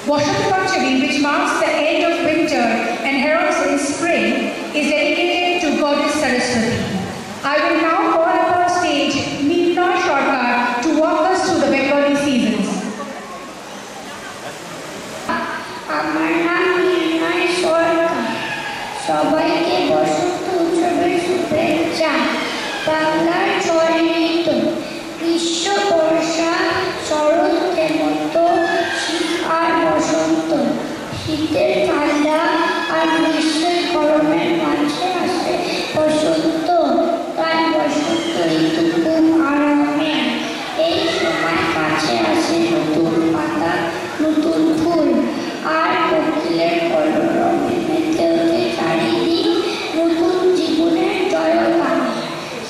Vasant Panchami, which marks the end of winter and heralds in spring, is dedicated to Goddess Saraswati. I will now call up on stage Meena Sarkar to walk us through the Bengali seasons. আমার নাম মেঘনা সরকার। সবাইকে বসন্ত উৎসবের শুভেচ্ছা। বাংলার 6 ঋতু, গ্রীষ্ম, বর্ষা, শরৎ, হেমন্ত, শীত আর বসন্ত। শীতের ঠান্ডা আর গ্রীষ্মের গরমের মাঝে আসে বসন্ত। তাই বসন্ত ঋতু খুব আরামের। এই সময় কাছে আসে নতুন পাতা, নতুন ফুল আর কোকিলের কলরবে মেতে ওঠে চারিদিক নতুন জীবনের জয়গানে।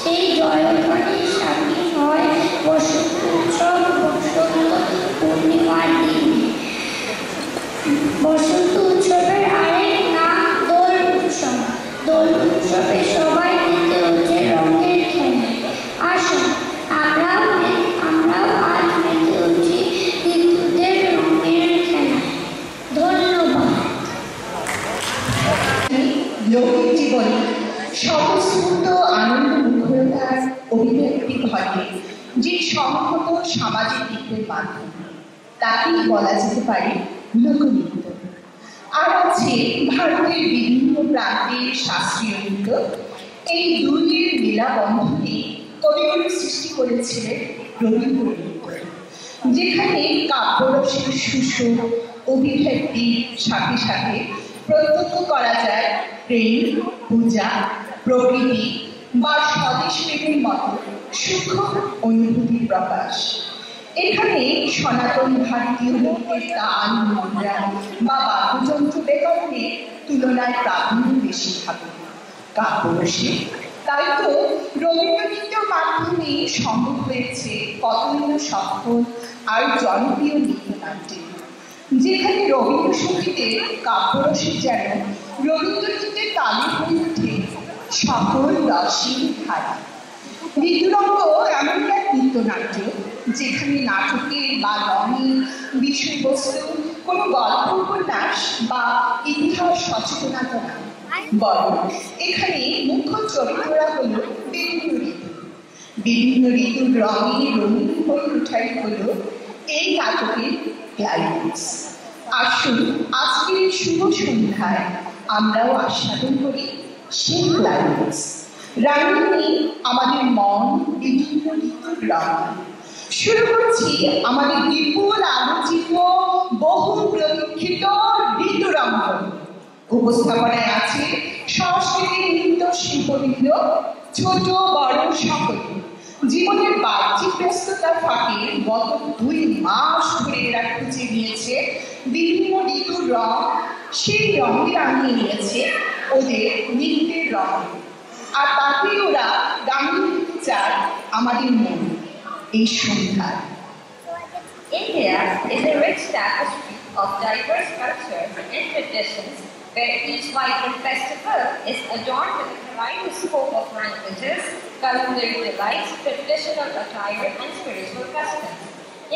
সেই জয়গানে সামিল হয় বসন্ত উৎসব বসন্ত পূর্ণিমার দিনে। বসন্ত উৎসবের আরেক নাম দোল উৎসব। দোল উৎসবে সবাই মেতে ওঠে রঙের খেলায়। আসুন আমরাও আজ মেতে উঠি ঋতুদের রঙের খেলায়। ধন্যবাদ। লৌকিক জীবনে স্বতঃস্ফূর্ত আনন্দ মুখরতার অভিব্যক্তি ঘটে যে সংহত সামাজিক দিকের মাধ্যমে, তাকেই বলা যেতে পারে লোকনৃত্য। আর আছে ভারতের বিভিন্ন প্রান্তের শাস্ত্রীয় নৃত্য। এই দুইয়ের মেলাবন্ধনে কবিগুরু সৃষ্টি করেছিলেন রবীন্দ্র নৃত্য, যেখানে কাব্যরসের সুষম অভিব্যক্তির সাথে সাথে প্রত্যক্ষ করা যায় প্রেম, পূজা, প্রকৃতি বা স্বদেশ প্রেমের মতো সূক্ষ্ম অনুভূতির প্রকাশ। এখানে সনাতন ভারতীয় নৃত্যের তাল, মুদ্রা বা বাদ্যযন্ত্র ব্যাকরণের তুলনায় প্রাধান্য বেশি থাকে কাব্যরসে। তাই তো রবীন্দ্র নৃত্যের মাধ্যমে সম্ভব হয়েছে কতই সফল আর জনপ্রিয় নৃত্যনাট্যে, যেখানে রবীন্দ্রসঙ্গীতের কাব্যরসে যেন রবীন্দ্র নৃত্যের তালে হয়ে ওঠে সকল রসের ধারা। ঋতুরঙ্গ এমন এক নৃত্যনাট্য যেখানে নাটকের বা রঙের বিষয়বস্তু কোনো গল্প, উপন্যাস বা ইতিহাস সচেতনতা নয়, বরং এখানে মুখ্য চরিত্ররা হল বিভিন্ন ঋতু। বিভিন্ন ঋতুর রঙে রঙিন হয়ে ওঠাই হল এই নাটকের ক্লাইম্যাক্স। আসুন আজকের শুভ সন্ধ্যায় আমরাও আস্বাদন করি সেই ক্লাইম্যাক্স। রাঙিনী আমাদের মন বিভিন্ন ঋতুর রঙ। শুরু করছি আমাদের বিপুল আলোচিত বহু প্রতীক্ষিত ঋতুরঙ্গন। উপস্থাপনায় আছে সংস্কৃতি নৃত্য শিল্পবৃন্দ, ছোট বড় সকলে। জীবনের বাহ্যিক ব্যস্ততার ফাঁকে গত 2 মাস ধরে এরা খুঁজে নিয়েছে বিভিন্ন ঋতুর রং। সেই রঙে রাঙিয়ে নিয়েছে ওদের নৃত্যের রং, আর তাতে ওরা রাঙিয়ে নিতে চায় আমাদের মন এই সন্ধ্যায়। India is a rich tapestry of diverse cultures and traditions, where each vibrant festival is adorned with a kaleidoscope of languages, culinary delights, traditional attire, and spiritual customs.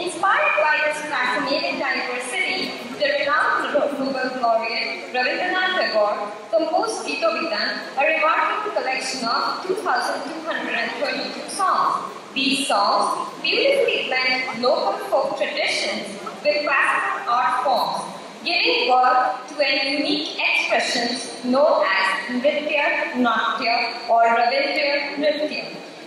Inspired by this fascinating diversity, the renowned Nobel laureate Rabindranath Tagore composed Gita Vitan, a remarkable collection of 2,222 songs. These songs beautifully blend local folk traditions with classical art forms, giving birth to an unique expressions known as Nritya, Natya, or Ravindra Nritya.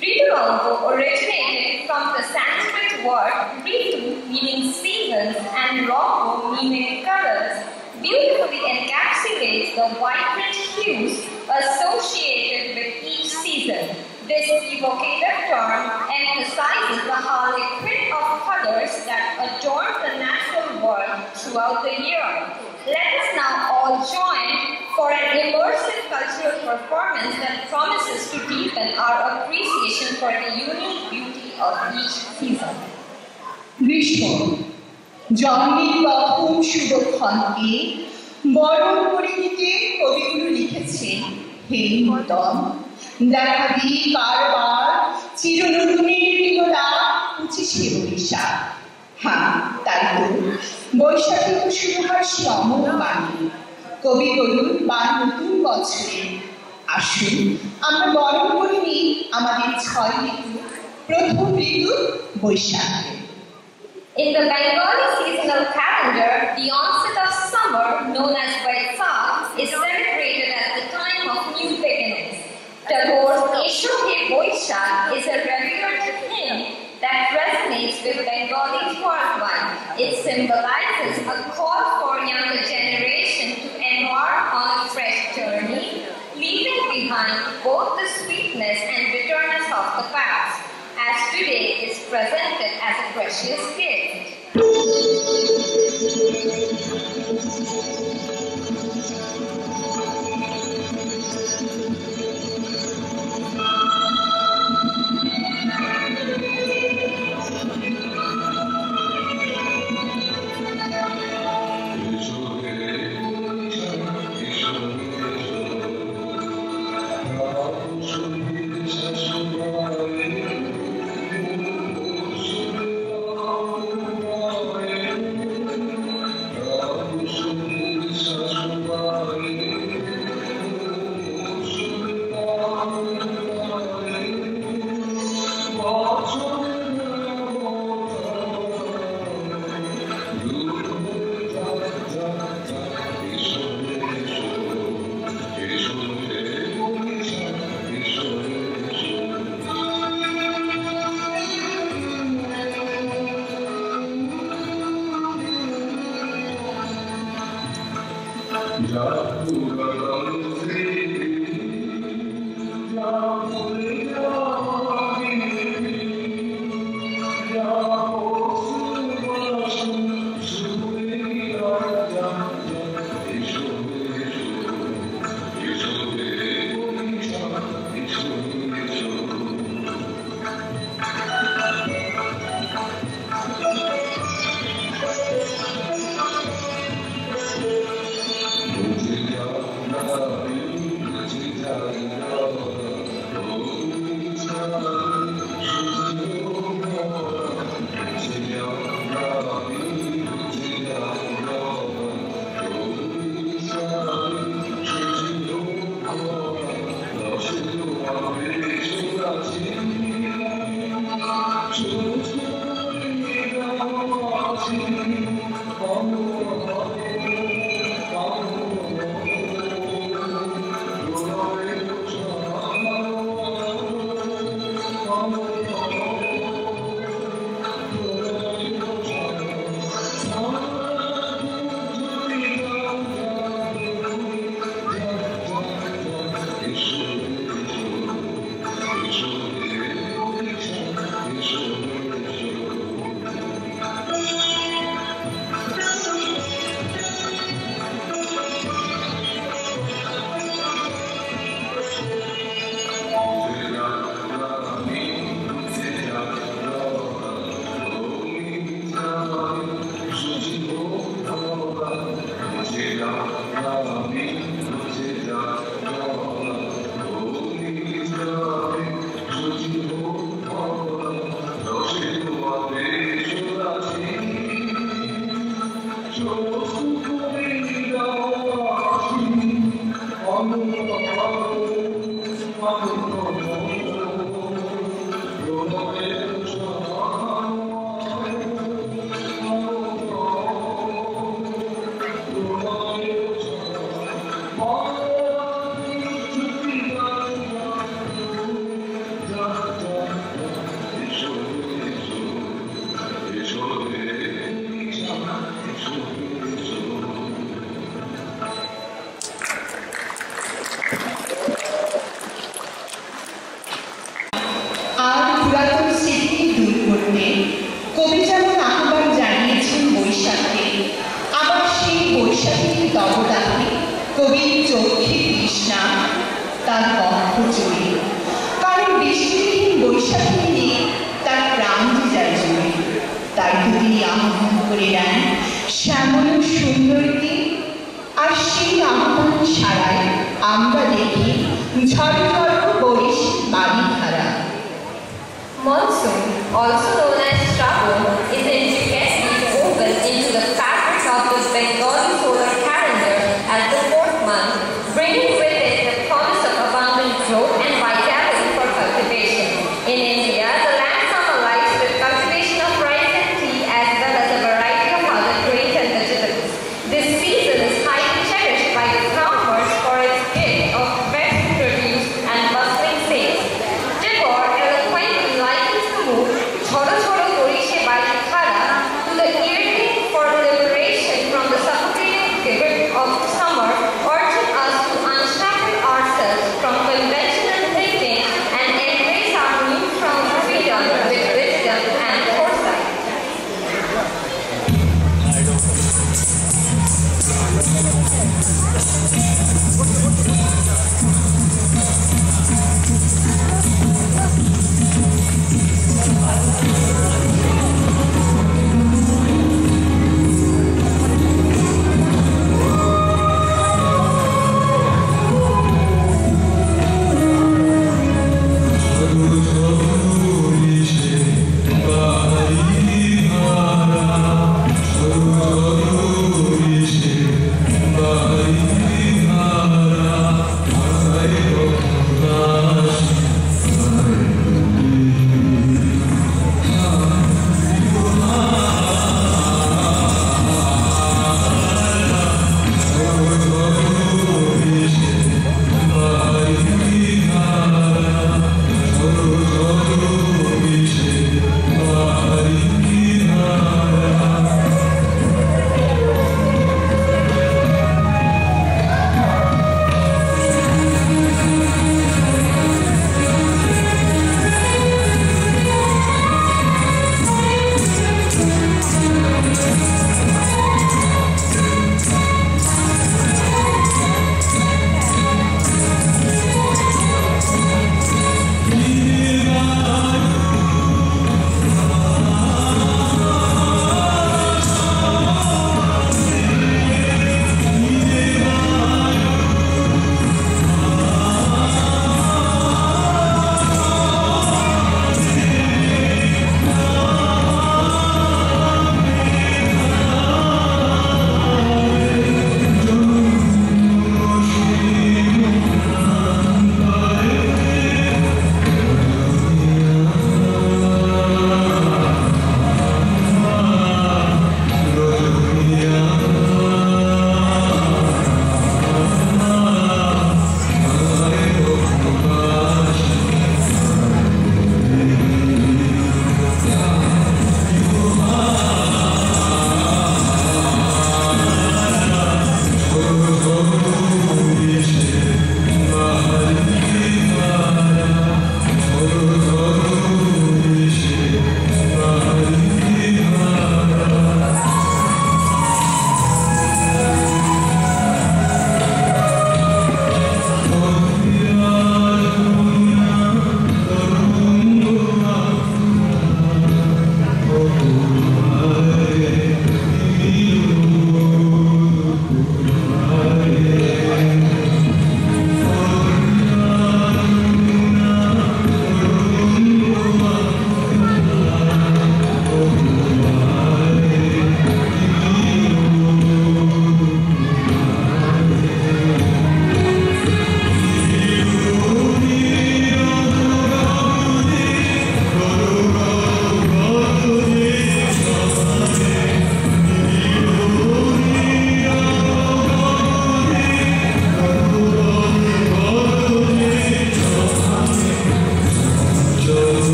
Ritulongo originated from the Sanskrit word Ritu, meaning seasons, and Rongo, meaning colors, beautifully encapsulates the vibrant hues associated with each season. This evocative term emphasizes the harlequin of colors that adorn the natural world throughout the year. Let us now all join for an immersive cultural performance that promises to deepen our appreciation for the unique beauty of each season. গ্রীষ্ম জন্মের প্রথম শুভক্ষণকে বরণ করে নিতে কবিগুরু লিখেছেন হেমন্তম। দেখা দিই কারবার চিরনতুনের বিগলা 25শে বৈশাখ। হ্যাঁ, তাই তো বৈশাখী তো শুরু হয় সে অমর বাণী। কবি বলুন বার নতুন বছরে আসুন আমরা বরণ করে নিই আমাদের 6 ঋতু, প্রথম ঋতু বৈশাখী। In the Bengali seasonal calendar, the onset of summer, known as Vaisakh, is celebrated as the time of new beginnings. Tagore's Esho He Boishakh is a regular hymn that resonates with Bengalis worldwide. It symbolizes a call for younger generation to embark on a fresh journey, leaving behind both the sweetness and bitterness of the past, as today is presented as a precious gift. Monsoon, also known as Shravan, is intricately woven into the fabric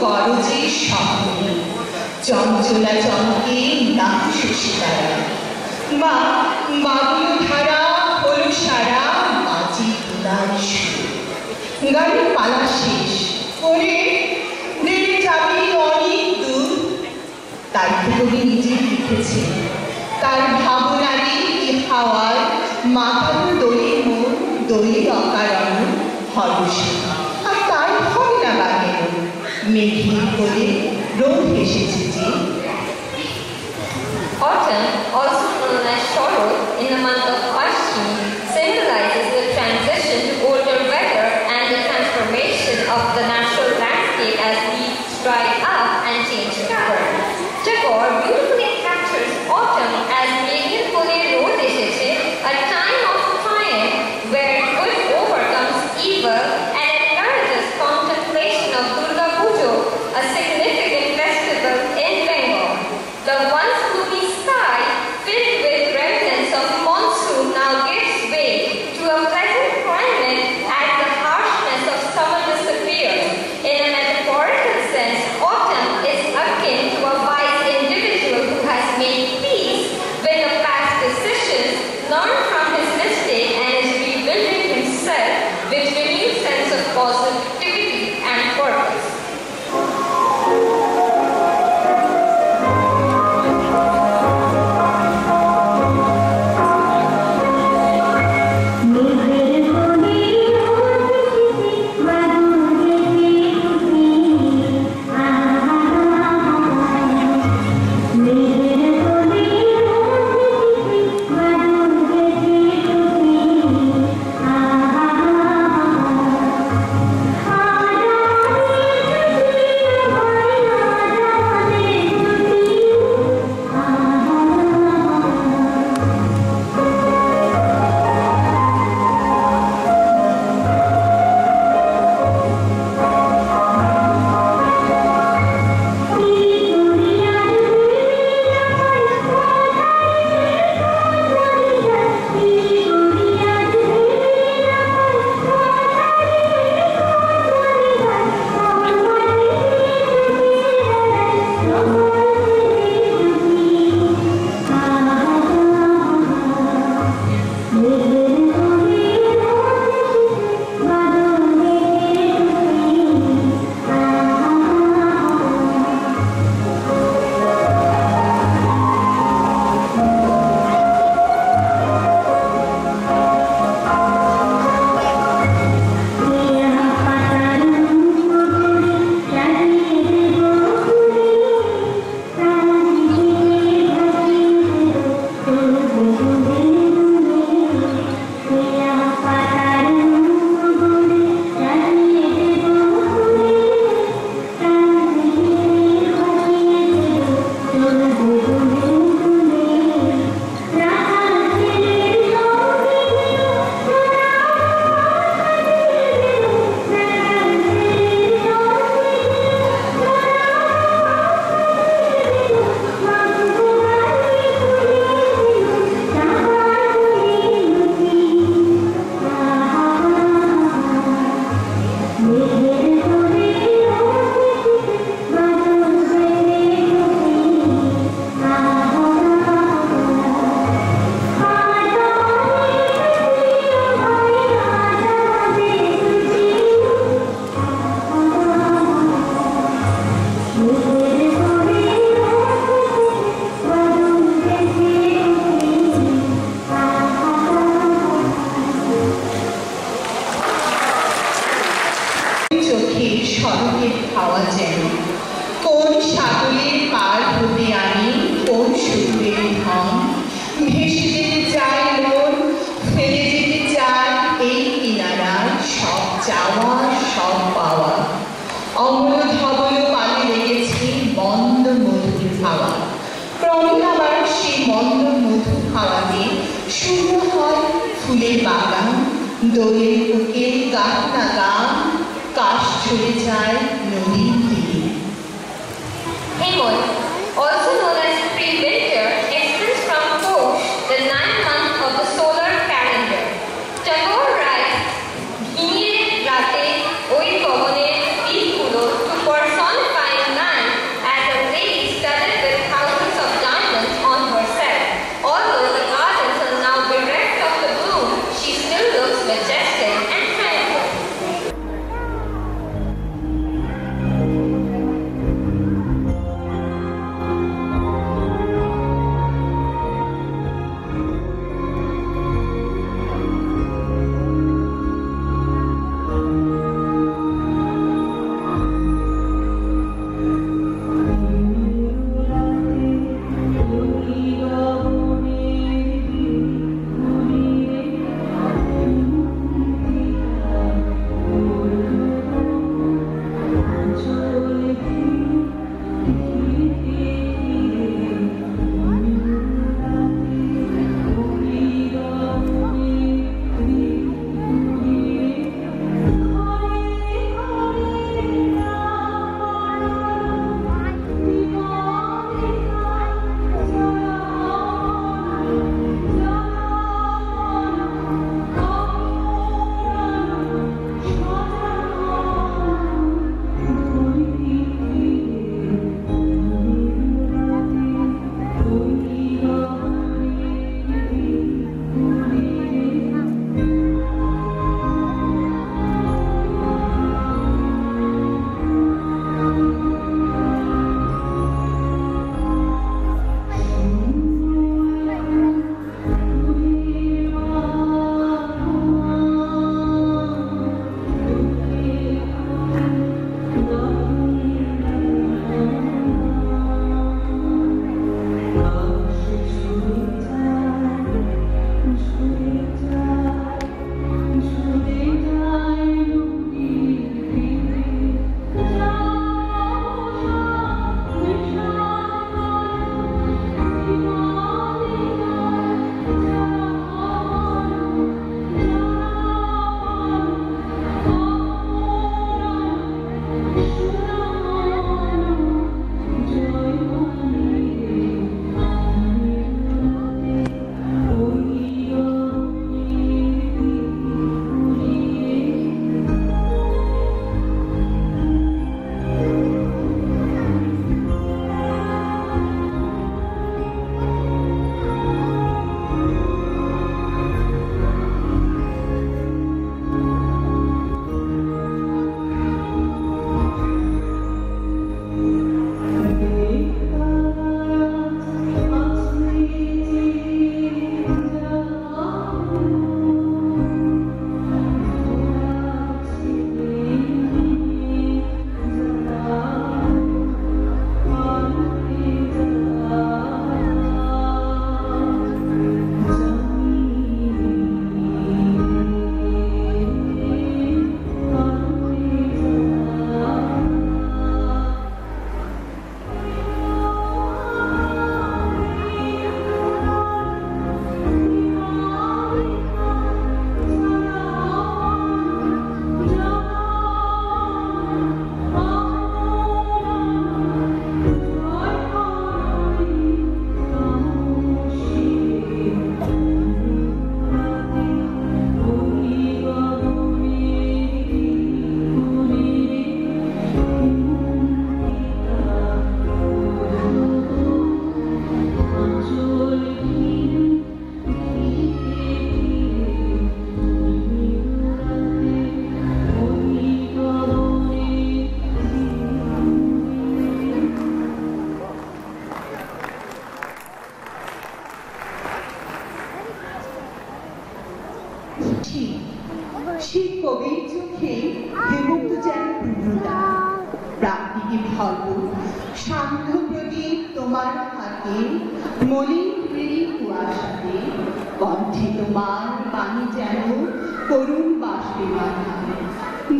গরজে স্বপ্নে চঞ্চলা চমকে নাম শশীতারা মা বাবুল ধারা হলো সারা বাজি তোলার সুর গাড়ির পালা শেষ করে নেমে যাবি অনেক দূর তাই তো কবি নিজেই লিখেছে তার ভাবনারী হাওয়ায় মাথার দোলে মন দোলে অকারণ হরসে আর তাই হয় না বাগেন মেঘের কোলে রোদ এসেছে যে Autumn, also known as Sharad in the month of Ashwin, symbolizes the transition to colder weather and the transformation of the natural landscape as leaves dry up and change color. Tagore beautifully captures autumn as Meghin Kole Rod esheche, a time of triumph where good overcomes evil and encourages contemplation of Durga Pujo, a significant festival in Bengal. The once gloomy sky, filled with remnants of monsoon, now gives way to a pleasant climate as the harshness of summer disappears. In a metaphorical sense, autumn is akin to a wise individual who has made peace with the past decisions, learned from his mistake, and is rebuilding himself with renewed sense of positivity and purpose. Hemant, also known as pre-winter, extends from Posh, the 9th month of the solar calendar. Tagore writes, "Ghimire rate oi pavone deepgulo to personify সান্ধ্য প্রদীপ তোমার হাতে, মলিন ফেরি কুয়াশাতে, কণ্ঠে তোমার বাণী যেন করুণ বাসবে মাথা।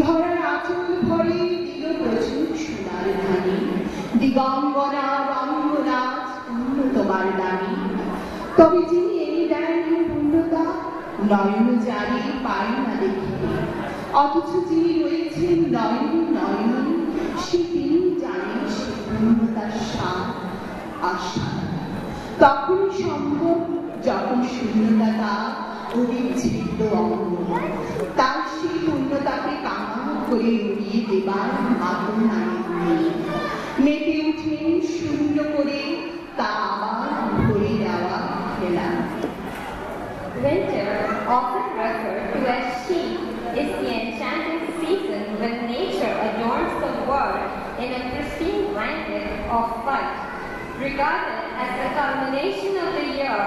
ধরার আঁচল ভরে দিল প্রচুর সোনার ধানি, দিগম্বরা রঙ্গরাজ পূর্ণ তোমার দানি। তবে যিনি এনে দেন পূর্ণতা, নয়ন জারি পাই না দেখিতে, অথচ যিনি রয়েছেন নয়ন নয়ন, সে তিনি জানেন সে পূর্ণতার স্বাদ আশা। তখনই সম্ভব যখন শূন্যতা তার অবিচ্ছেদ্য অঙ্গ, তার সেই পূর্ণতাকে কামনা করে উড়িয়ে দেবার মাতন নেই। মেতে উঠলেন শূন্য করে তা আবার ভরে দেওয়া খেলা। Winter, often referred to as sheep, is the enchanting season when nature adorns the world in a pristine blanket of white. Regarded as the culmination of the year,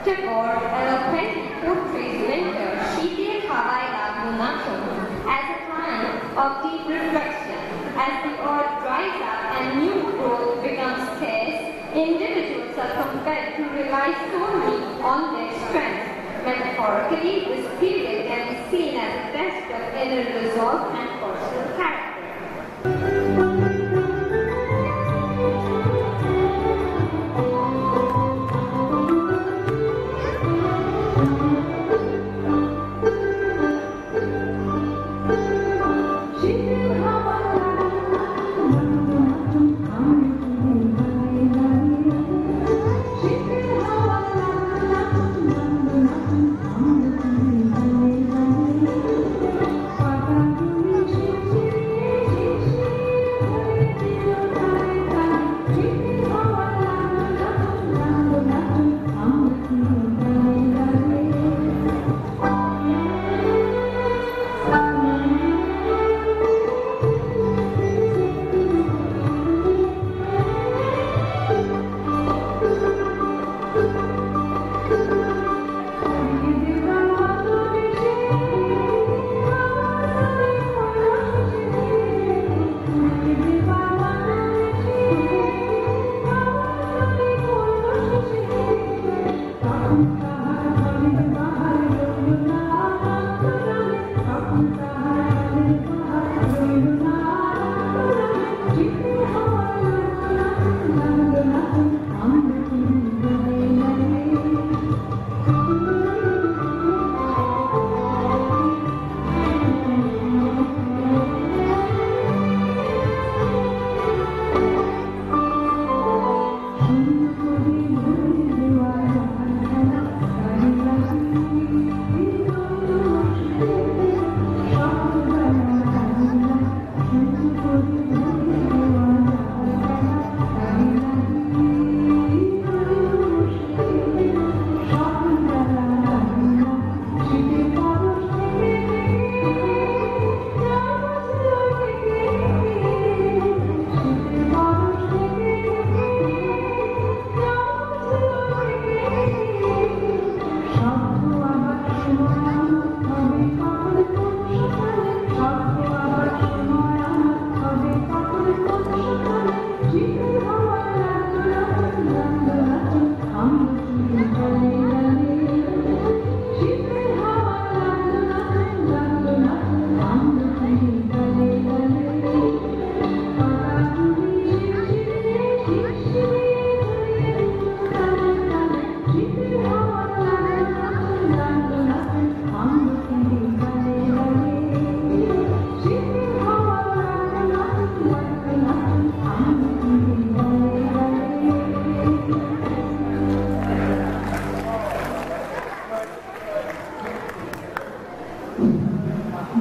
Tagore eloquently portrays winter, Shitya Hawai Lagunato, as a time of deep reflection. As the earth dries up and new growth becomes scarce, individuals are compelled to rely solely on their strength. Metaphorically, this period can be seen as a test of inner resolve and personal character.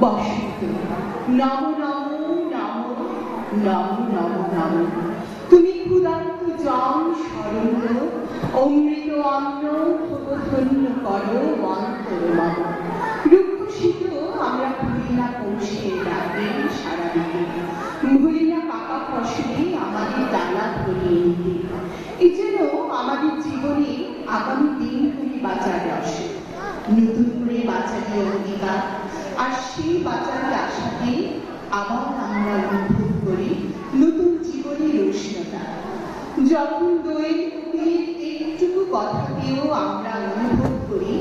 বসন্ত নম নম নম নম নম নম। তুমি ক্ষুধার্ত জন স্মরণ, অমৃত অন্ন ধন্য করো অন্তর মম। রুক্ষ শীত আমরা ভুলি না পৌঁছে রাতে সারা দিকে, ভুলি না পাকা ফসলে আমাদের ডালা ভরিয়ে নিতে। এই যেন আমাদের জীবনে আগামী দিনগুলি বাঁচার আসে, নতুন করে বাঁচালি অঙ্গীকার। আর সেই বাঁচার আশাতে আবার আমরা অনুভব করি নতুন জীবনের রশ্মি। উষ্ণতা। যখন দৈনিক একটুকু কথাকেও আমরা অনুভব করি,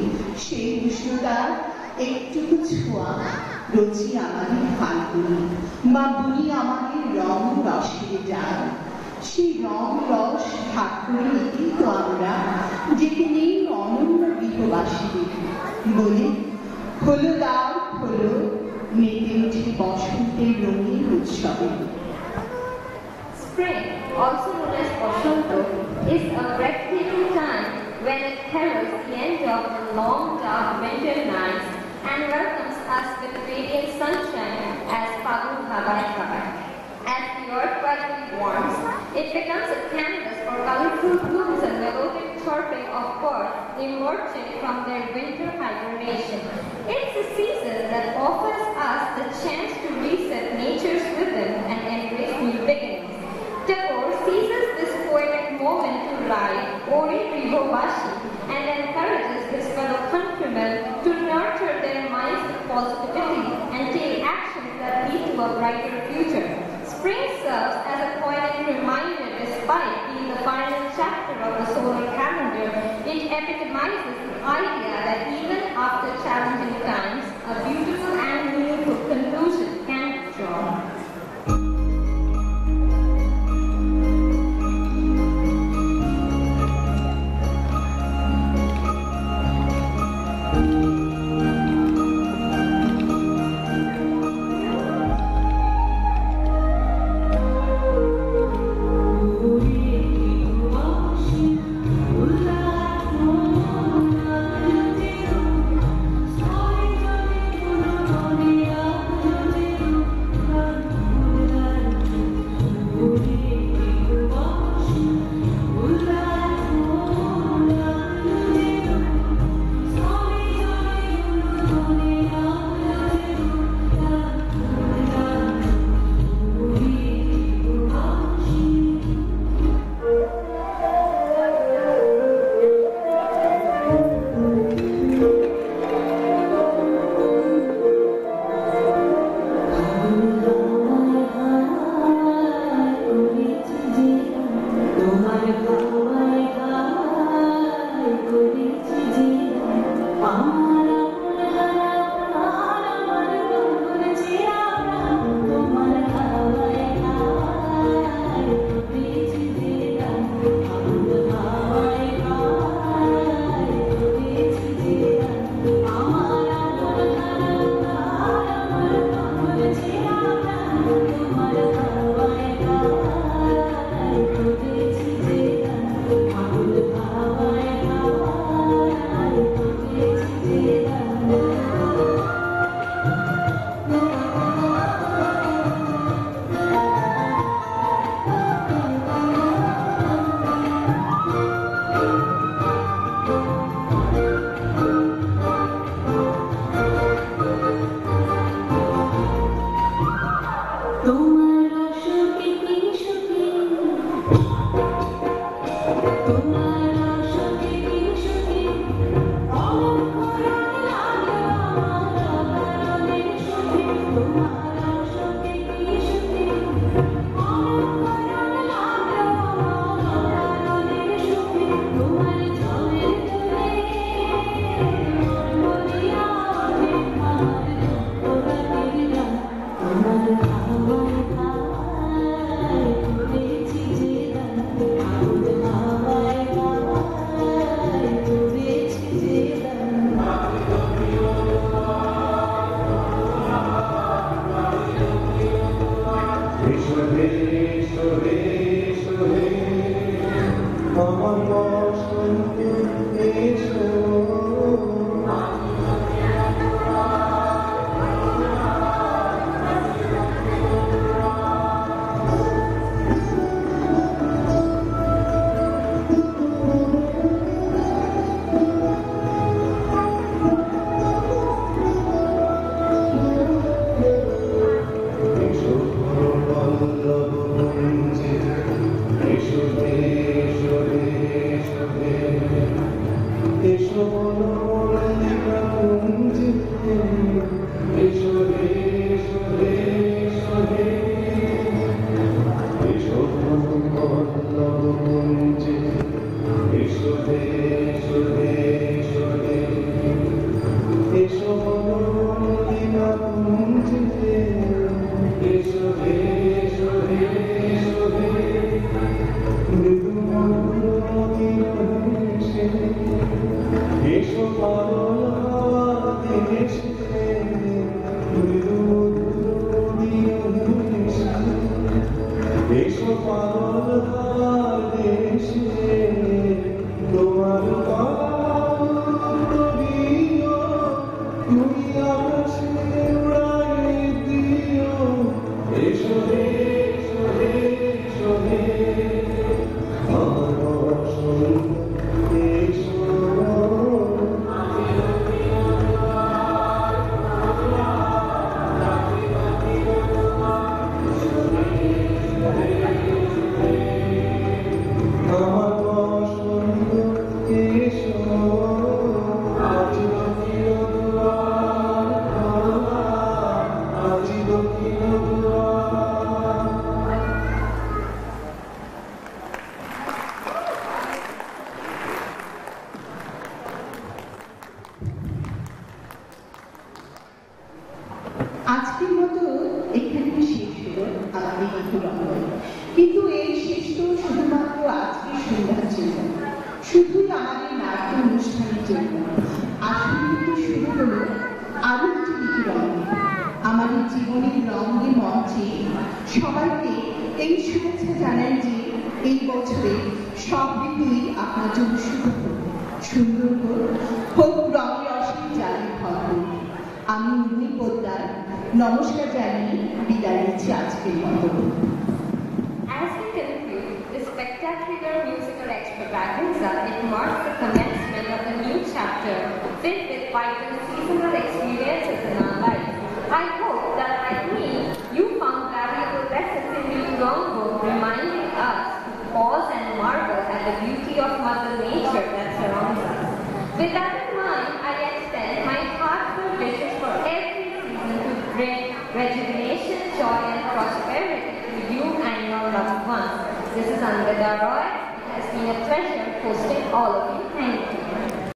সেই উষ্ণতা একটুকু ছোঁয়া রচি আমাদের ফাল্গুনি, বা বুনি আমাদের রং রসের ডাল। সেই রং রস ভাগ করে নিতেই তো আমরা যেতে নেই অনন্য গৃহবাসীদের বলে হলো দাও হলো মেতে উঠে বসন্তের রঙিন উৎসবে। Spring, also known as Basanta, is a breathtaking time when it heralds the end of the long dark winter nights and welcomes us with radiant sunshine as Fagun Habai Habai. As the earth gradually warms, it becomes a canvas for colorful blooms and melodic chirping of birds emerging from their winter hibernation. It's a season that offers us the chance to reset nature's rhythm and embrace new beginnings. Tagore seizes this poetic moment to write Ori Ribobashi and encourages his fellow countrymen to nurture their minds with positivity and take actions that lead to a brighter future. Spring serves as a poetic reminder, despite being the final chapter of the solar calendar. It epitomizes the idea that even after challenging times, a beautiful and meaningful conclusion can be drawn. জীবনের রঙে মঞ্চে সবাইকে এই শুভেচ্ছা জানাই যে এই বছরে সব ঋতুই আপনার জন্য শুভ হোক, সুন্দর হোক, রঙে অসীম জানে ভরপুর। আমি উর্মি পোদ্দার নমস্কার জানিয়ে বিদায় নিচ্ছি আজকের মতো। As we conclude this spectacular musical extravaganza, it marks the commencement of a new chapter filled with vital seasonal experiences in our life. I hope that, like me, you found valuable lessons in this long book reminding us to pause and marvel at the beauty of Mother Nature that surrounds us. With that in mind, I extend my heartfelt wishes for every season to bring rejuvenation, joy, and prosperity to you and your loved ones. This is Angada Roy. It has been a pleasure hosting all of you. Thank you.